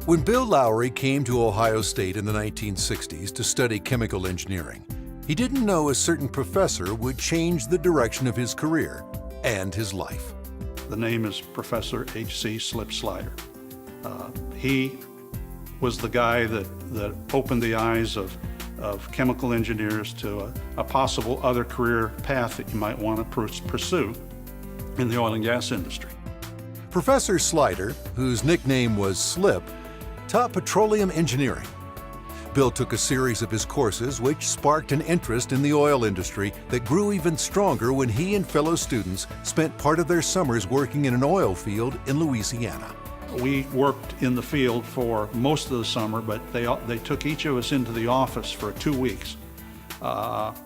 When Bill Lowrie came to Ohio State in the 1960s to study chemical engineering, he didn't know a certain professor would change the direction of his career and his life. The name is Professor H.C. Slip Slider. He was the guy that opened the eyes of chemical engineers to a possible other career path that you might want to pursue in the oil and gas industry. Professor Slider, whose nickname was Slip, taught petroleum engineering. Bill took a series of his courses which sparked an interest in the oil industry that grew even stronger when he and fellow students spent part of their summers working in an oil field in Louisiana. We worked in the field for most of the summer, but they took each of us into the office for 2 weeks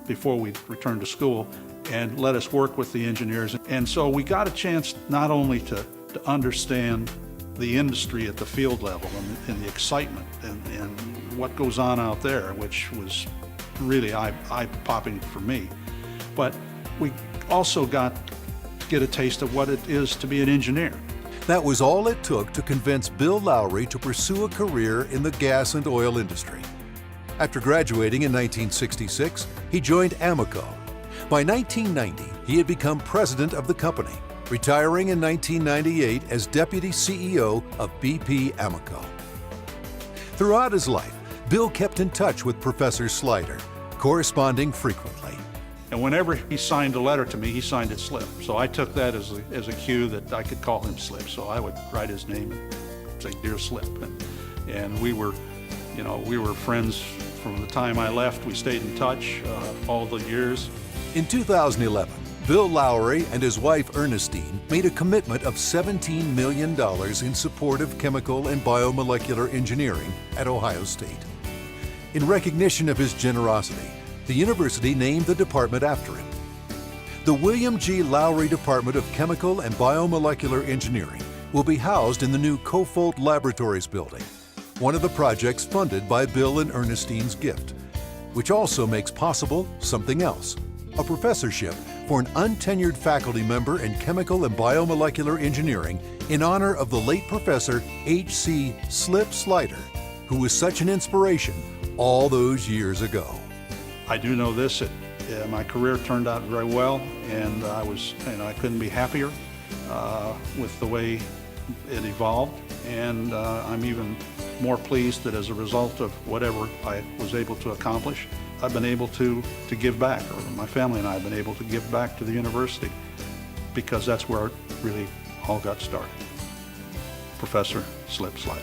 before we returned to school and let us work with the engineers. And so we got a chance not only to understand the industry at the field level and the excitement and what goes on out there, which was really eye-popping for me, but we also got to get a taste of what it is to be an engineer. That was all it took to convince Bill Lowrie to pursue a career in the gas and oil industry. After graduating in 1966, he joined Amoco. By 1990, he had become president of the company, retiring in 1998 as deputy CEO of BP Amoco. Throughout his life, Bill kept in touch with Professor Slider, corresponding frequently. And whenever he signed a letter to me, he signed it Slip. So I took that as a cue that I could call him Slip. So I would write his name and say, "Dear Slip." And we were friends from the time I left. We stayed in touch all the years. In 2011, Bill Lowrie and his wife Ernestine made a commitment of $17 million in support of chemical and biomolecular engineering at Ohio State. In recognition of his generosity, the university named the department after him. The William G. Lowrie Department of Chemical and Biomolecular Engineering will be housed in the new Cofold Laboratories building, one of the projects funded by Bill and Ernestine's gift, which also makes possible something else, a professorship for an untenured faculty member in chemical and biomolecular engineering in honor of the late Professor H.C. Slip Slider, who was such an inspiration all those years ago. I do know this, my career turned out very well, and I couldn't be happier with the way it evolved, and I'm even more pleased that as a result of whatever I was able to accomplish, I've been able to give back, or my family and I have been able to give back to the university, because that's where it really all got started. Professor Slip Slider.